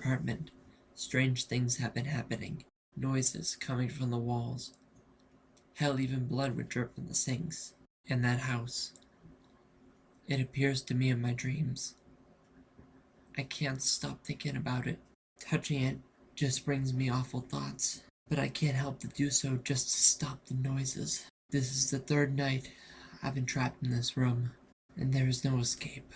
apartment, strange things have been happening. Noises coming from the walls. Hell, even blood would drip from the sinks. In that house. It appears to me in my dreams. I can't stop thinking about it. Touching it just brings me awful thoughts. But I can't help to do so just to stop the noises. This is the third night I've been trapped in this room, and there is no escape.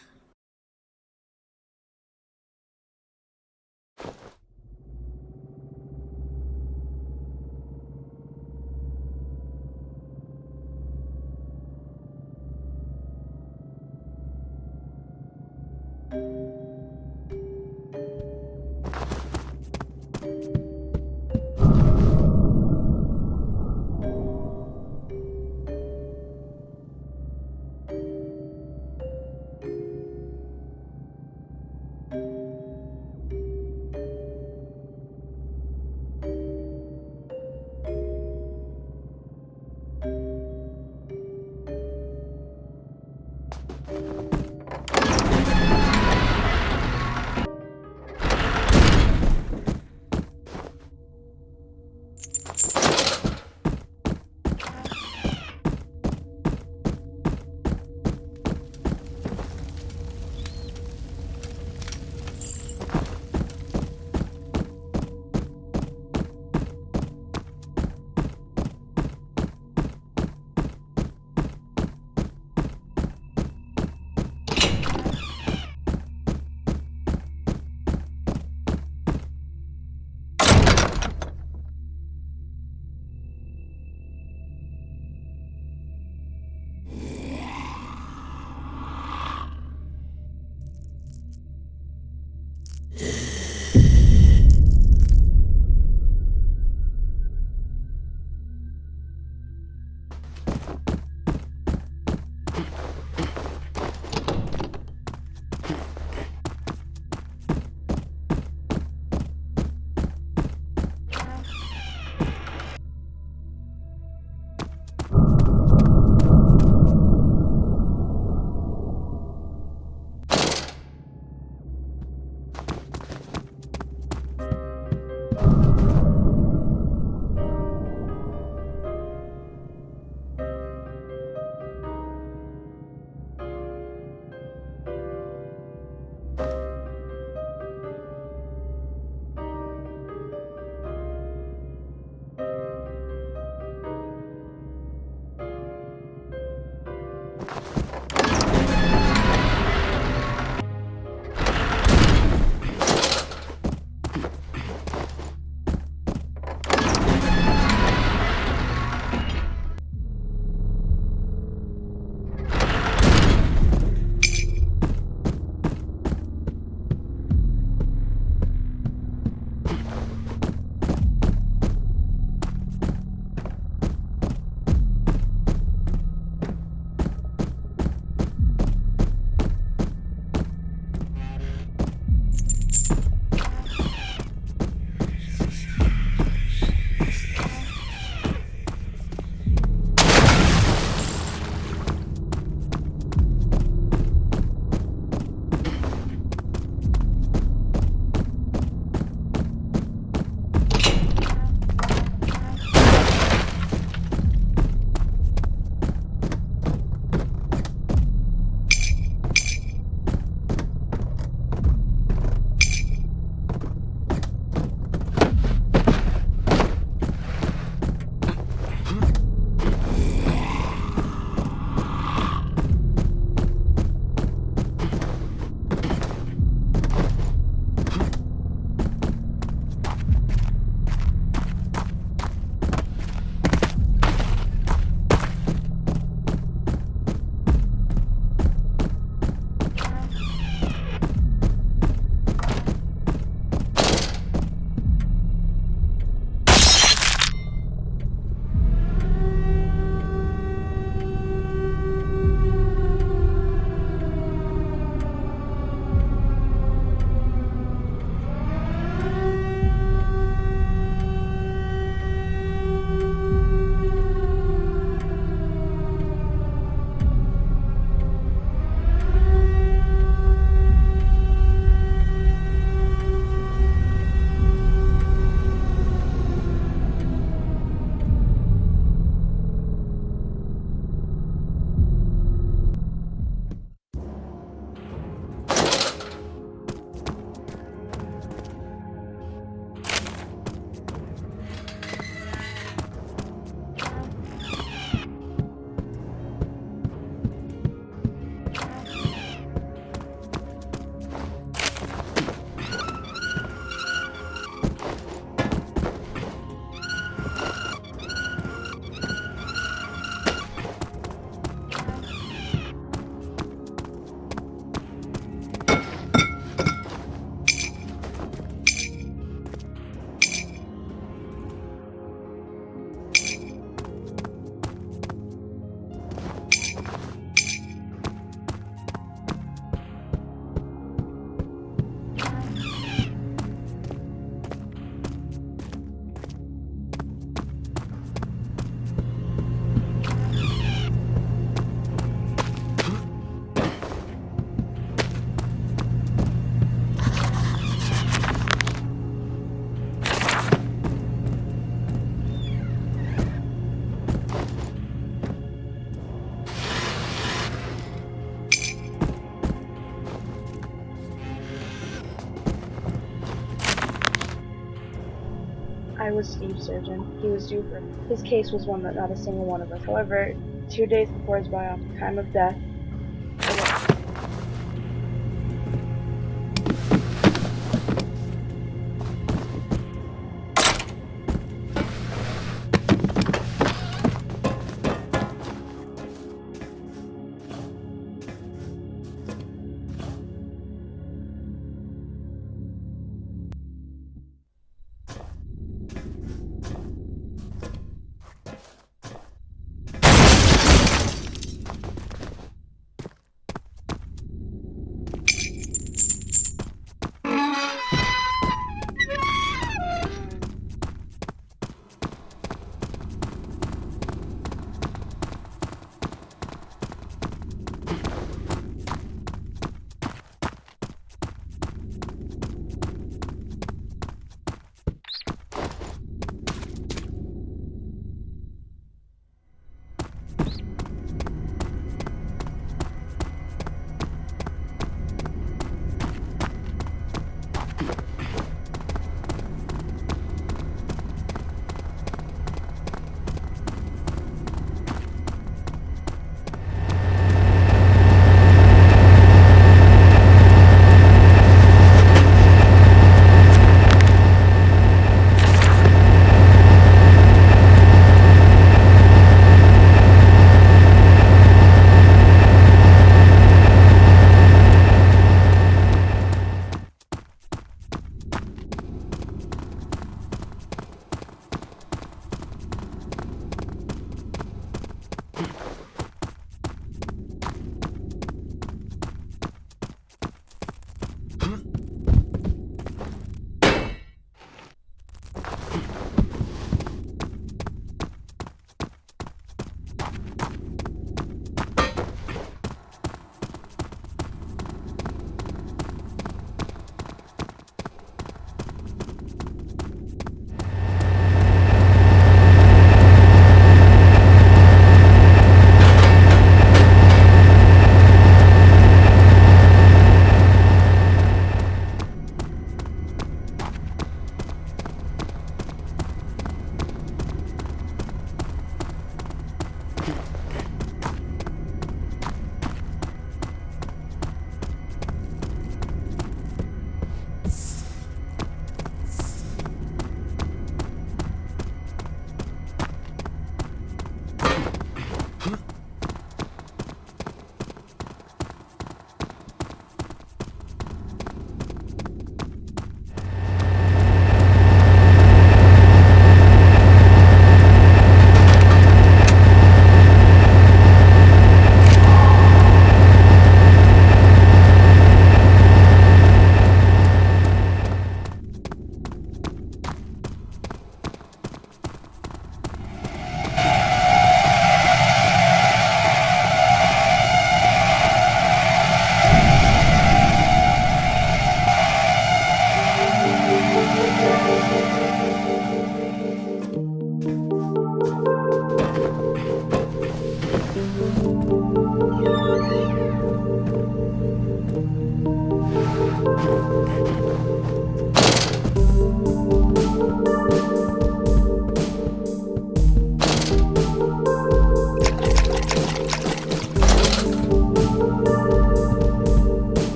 I was Steve Surgeon. He was due for his case was one that not a single one of us. However, 2 days before his biopsy time of death,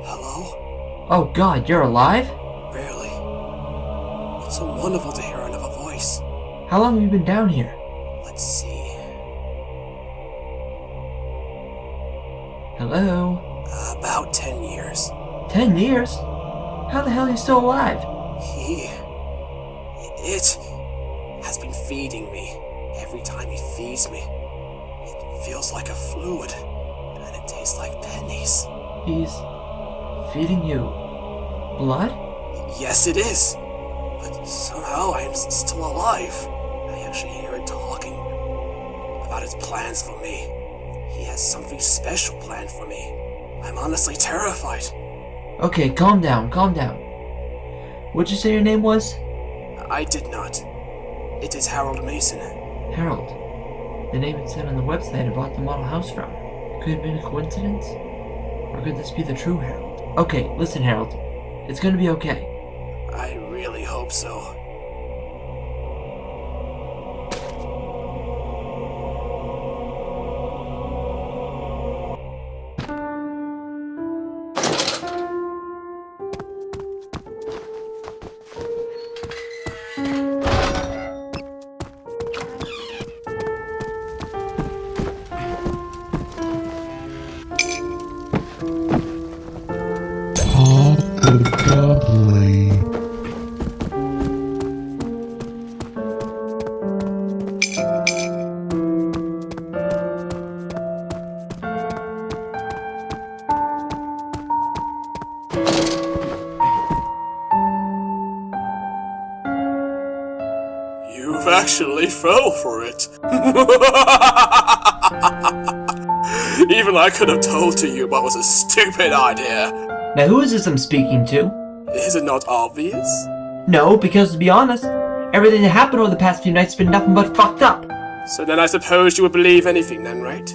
Hello? Oh God, you're alive? Barely. It's so wonderful to hear another voice. How long have you been down here? Let's see. Hello? About 10 years. 10 years? How the hell are you still alive? It has been feeding me. Every time it feeds me, it feels like a fluid, and it tastes like pennies. He's feeding you blood? Yes, it is. But somehow I am still alive. I actually hear it talking about his plans for me. He has something special planned for me. I'm honestly terrified. Okay, calm down, calm down. What'd you say your name was? I did not. It is Harold Mason. Harold. The name it said on the website I bought the model house from. Could it have been a coincidence? Or could this be the true Harold? Okay, listen, Harold. It's gonna be okay. I really hope so. You've actually fell for it. Even I could have told you what was a stupid idea. Now who is this I'm speaking to? Is it not obvious? No, because to be honest, everything that happened over the past few nights has been nothing but fucked up. So then I suppose you would believe anything then, right?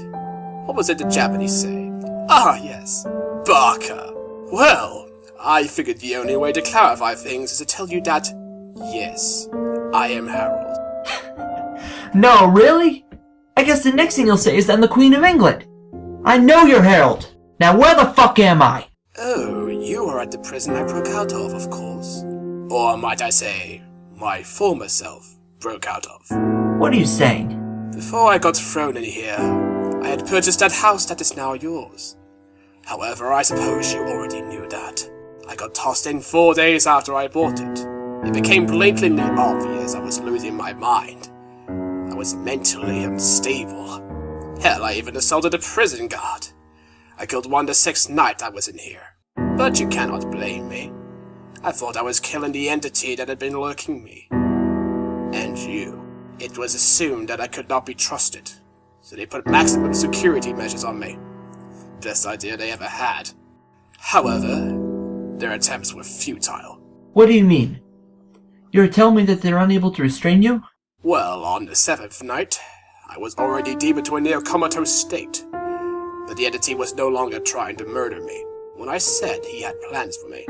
What was it the Japanese say? Ah, yes. Baka. Well, I figured the only way to clarify things is to tell you that, yes, I am Harold. No, really? I guess the next thing you'll say is that I'm the Queen of England. I know you're Harold. Now where the fuck am I? Oh, you are at the prison I broke out of course. Or might I say, my former self broke out of. What are you saying? Before I got thrown in here, I had purchased that house that is now yours. However, I suppose you already knew that. I got tossed in 4 days after I bought it. It became blatantly obvious I was losing my mind. I was mentally unstable. Hell, I even assaulted a prison guard. I killed one the 6th night I was in here. But you cannot blame me. I thought I was killing the entity that had been lurking me. And you. It was assumed that I could not be trusted, so they put maximum security measures on me. Best idea they ever had. However, their attempts were futile. What do you mean? You're telling me that they're unable to restrain you? Well, on the 7th night, I was already deep into a near-comatose state. But the entity was no longer trying to murder me. When I said he had plans for me,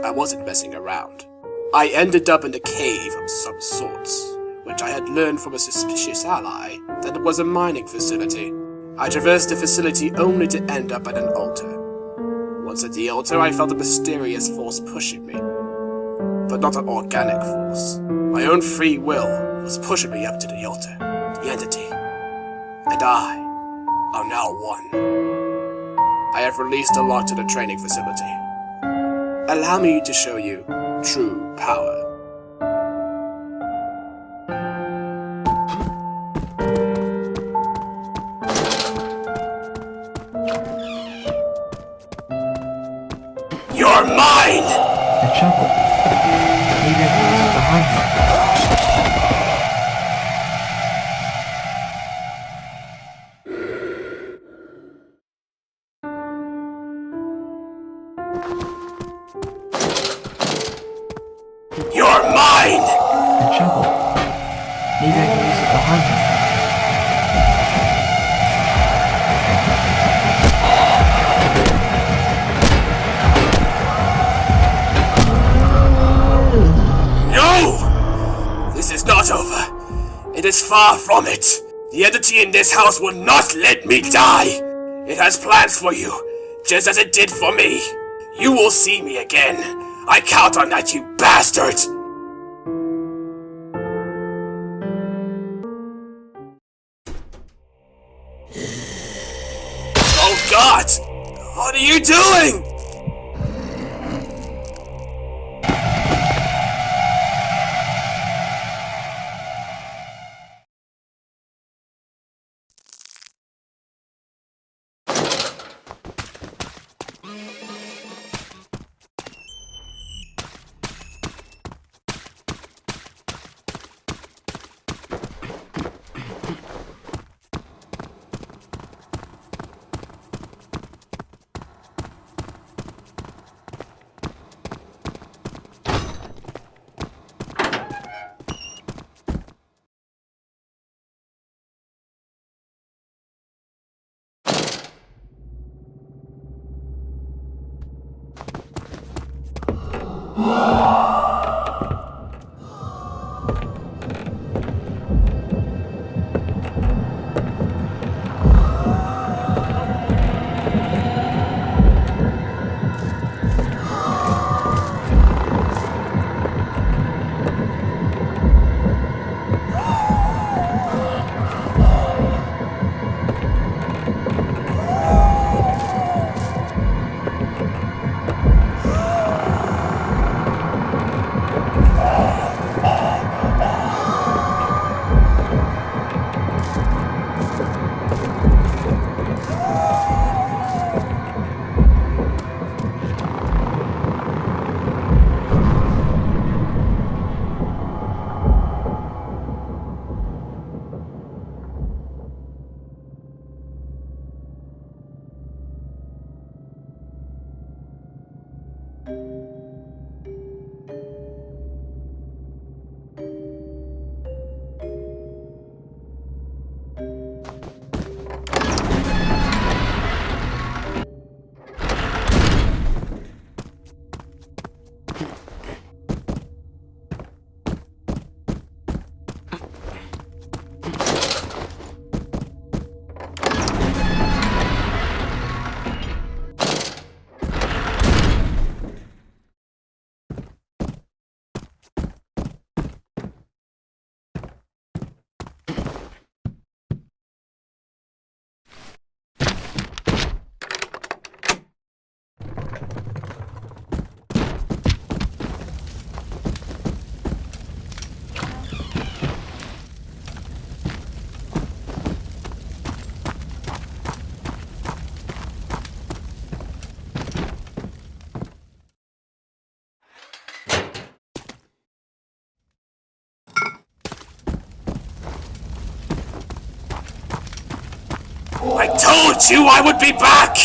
I wasn't messing around. I ended up in a cave of some sorts, which I had learned from a suspicious ally that it was a mining facility. I traversed the facility only to end up at an altar. Once at the altar, I felt a mysterious force pushing me. But not an organic force. My own free will was pushing me up to the altar. The entity. And I are now one. I have released a lock to the training facility. Allow me to show you true power. You're mine! The shovel. Maybe I can use it behind me. You're mine! The shovel. Maybe I can use it behind me. No! This is not over. It is far from it. The entity in this house will not let me die. It has plans for you, just as it did for me. You will see me again. I count on that, you bastard! Oh God! What are you doing? I told you I would be back!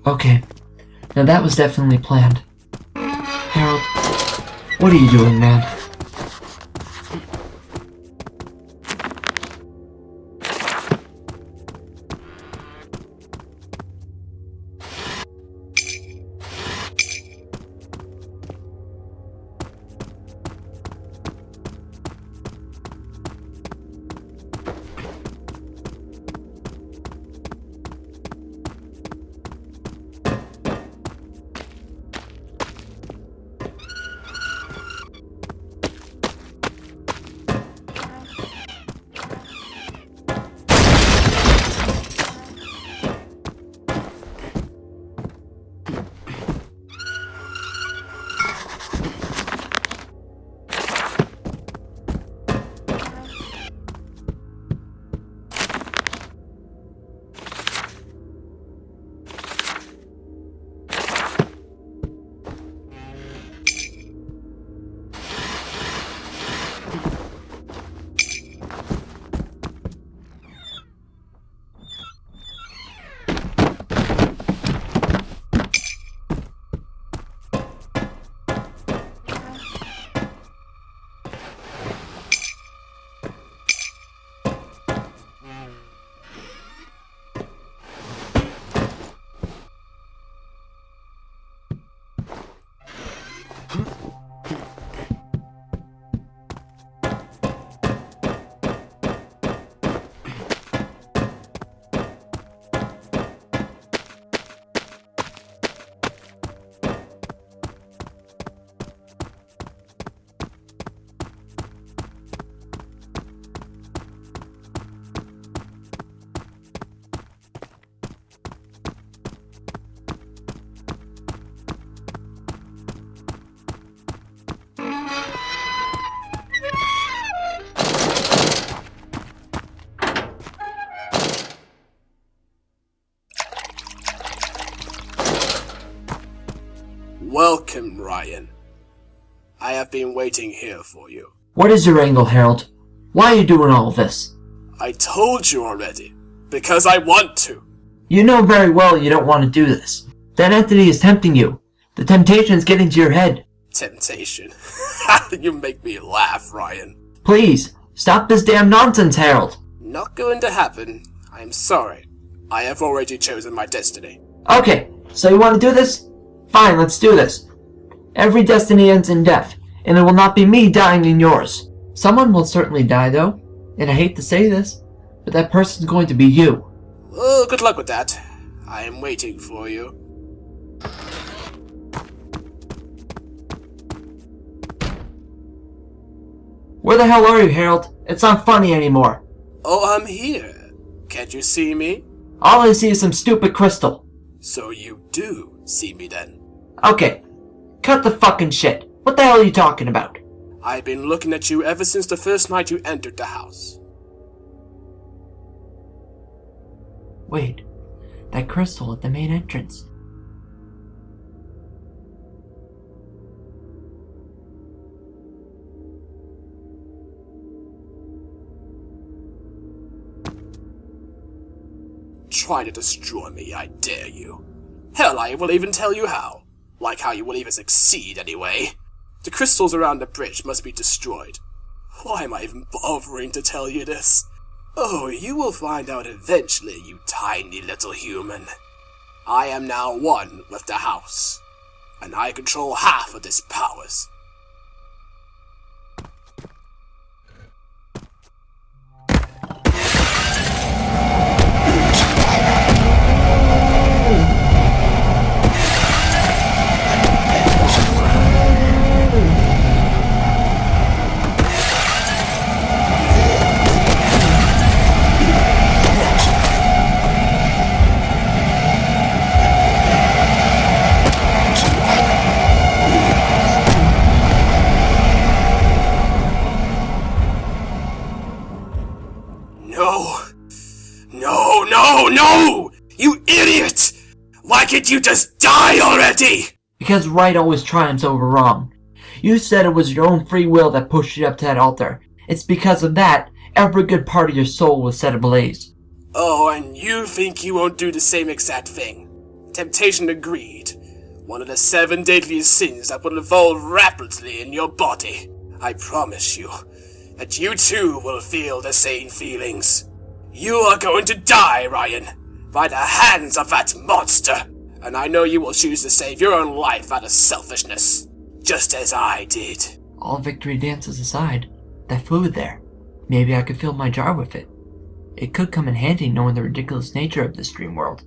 Okay, now that was definitely planned. Harold, what are you doing, man? Welcome, Ryan. I have been waiting here for you. What is your angle, Harold? Why are you doing all this? I told you already. Because I want to. You know very well you don't want to do this. That entity is tempting you. The temptation is getting to your head. Temptation? You make me laugh, Ryan. Please, stop this damn nonsense, Harold. Not going to happen. I am sorry. I have already chosen my destiny. Okay, so you want to do this? Fine, let's do this. Every destiny ends in death, and it will not be me dying in yours. Someone will certainly die, though. And I hate to say this, but that person's going to be you. Well, good luck with that. I am waiting for you. Where the hell are you, Harold? It's not funny anymore. Oh, I'm here. Can't you see me? All I see is some stupid crystal. So you do see me then. Okay, cut the fucking shit. What the hell are you talking about? I've been looking at you ever since the first night you entered the house. Wait, that crystal at the main entrance. Try to destroy me, I dare you. Hell, I will even tell you how. Like how you will even succeed anyway. The crystals around the bridge must be destroyed. Why am I even bothering to tell you this? Oh, you will find out eventually, you tiny little human. I am now one with the house, and I control half of its powers. No! You idiot! Why can't you just die already? Because right always triumphs over wrong. You said it was your own free will that pushed you up to that altar. It's because of that, every good part of your soul was set ablaze. Oh, and you think you won't do the same exact thing. Temptation to greed. One of the 7 deadliest sins that will evolve rapidly in your body. I promise you that you too will feel the same feelings. You are going to die, Ryan, by the hands of that monster. And I know you will choose to save your own life out of selfishness, just as I did. All victory dances aside, that food there, maybe I could fill my jar with it. It could come in handy knowing the ridiculous nature of this dream world.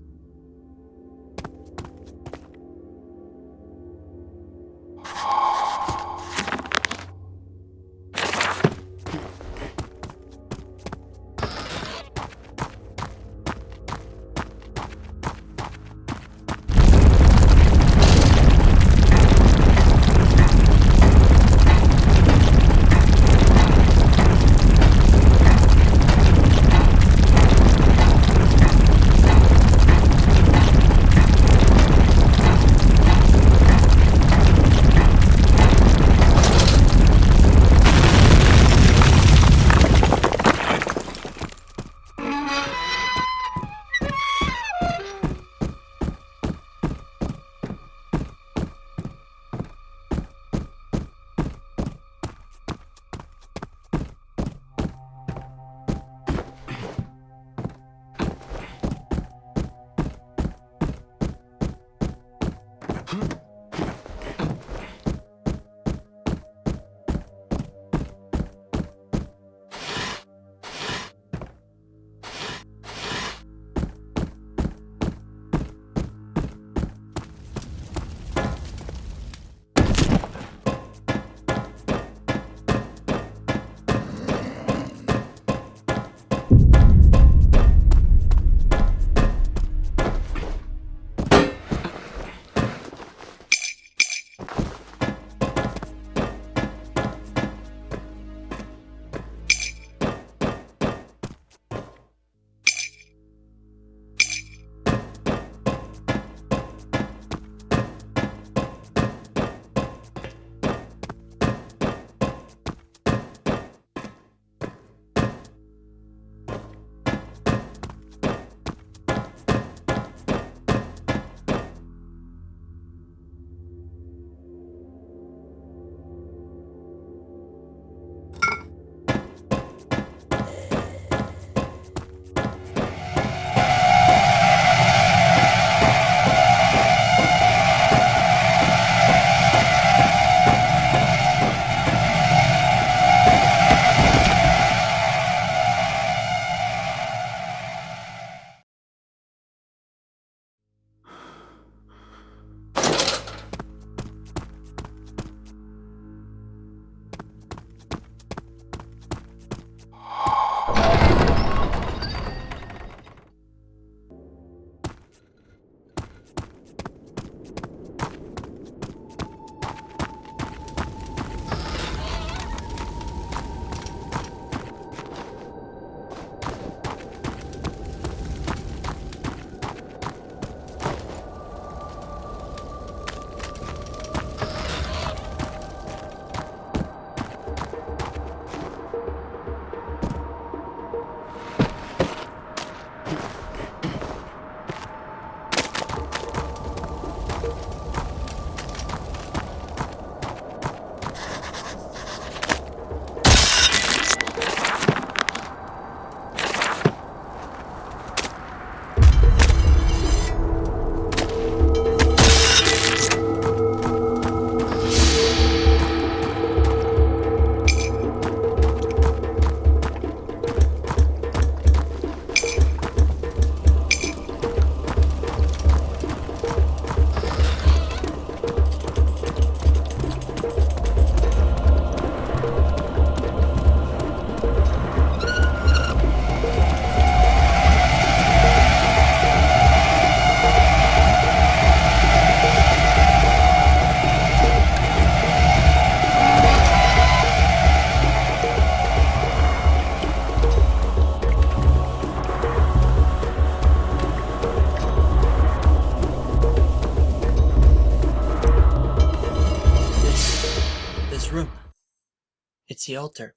the altar.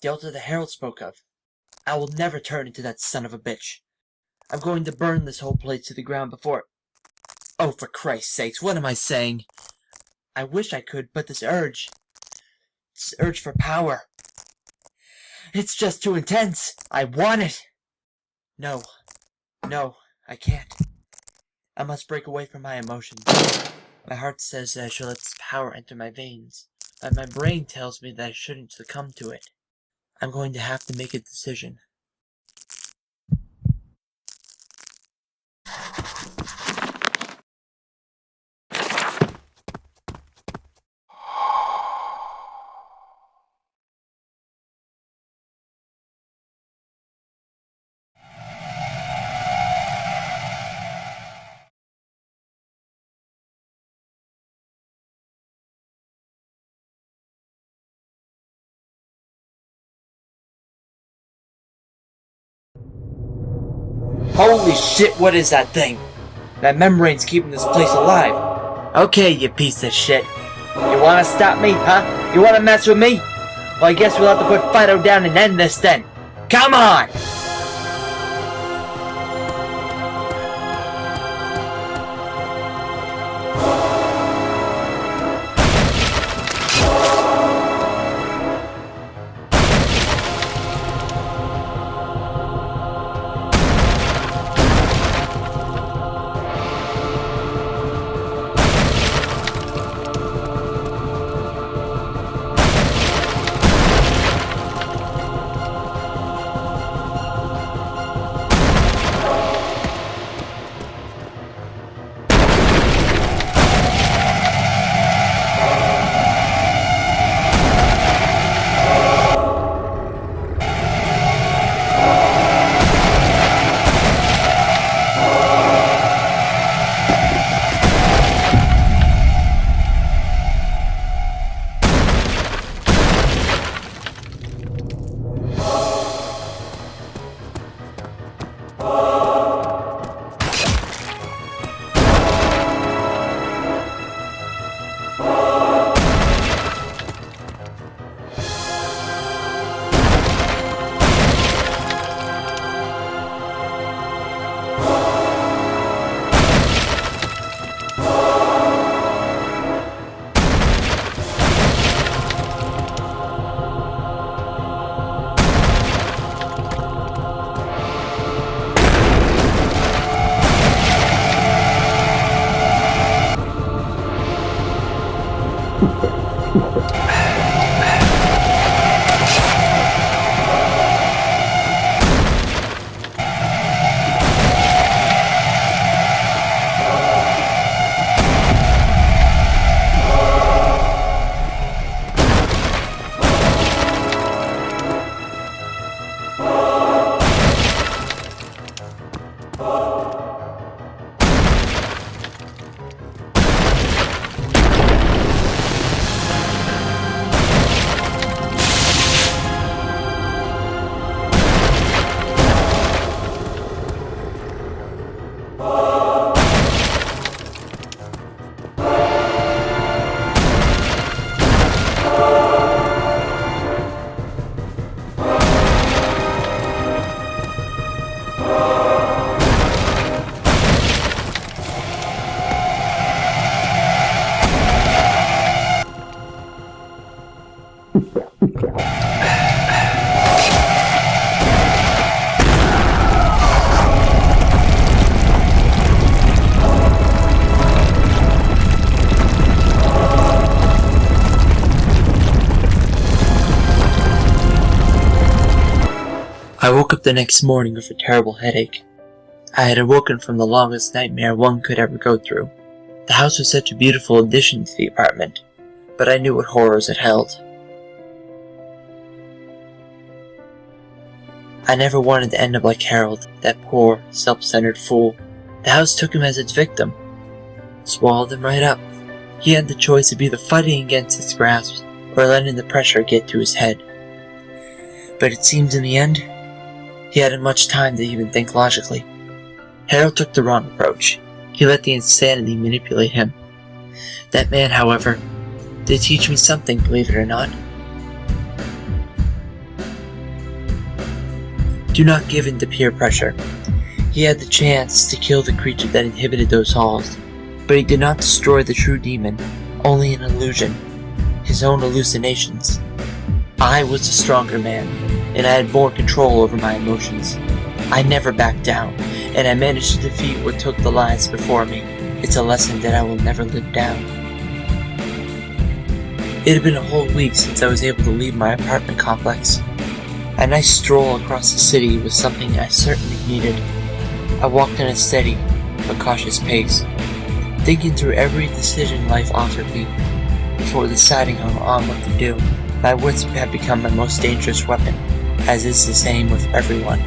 The altar the Herald spoke of. I will never turn into that son of a bitch. I'm going to burn this whole place to the ground before... Oh, for Christ's sakes, what am I saying? I wish I could, but this urge for power, it's just too intense. I want it. No, I can't. I must break away from my emotions. My heart says that I should let this power enter my veins, but my brain tells me that I shouldn't succumb to it. I'm going to have to make a decision. Holy shit, what is that thing? That membrane's keeping this place alive. Okay, you piece of shit. You wanna stop me, huh? You wanna mess with me? Well, I guess we'll have to put Fido down and end this then. Come on! I woke up the next morning with a terrible headache. I had awoken from the longest nightmare one could ever go through. The house was such a beautiful addition to the apartment, but I knew what horrors it held. I never wanted to end up like Harold, that poor, self-centered fool. The house took him as its victim, swallowed him right up. He had the choice of either fighting against its grasp or letting the pressure get to his head. But it seems in the end, he hadn't much time to even think logically. Harold took the wrong approach. He let the insanity manipulate him. That man, however, did teach me something, believe it or not. Do not give in to peer pressure. He had the chance to kill the creature that inhabited those halls, but he did not destroy the true demon, only an illusion, his own hallucinations. I was the stronger man, and I had more control over my emotions. I never backed down, and I managed to defeat what took the lives before me. It's a lesson that I will never live down. It had been a whole week since I was able to leave my apartment complex. A nice stroll across the city was something I certainly needed. I walked at a steady but cautious pace, thinking through every decision life offered me before deciding on what to do. My words had become my most dangerous weapon, as is the same with everyone.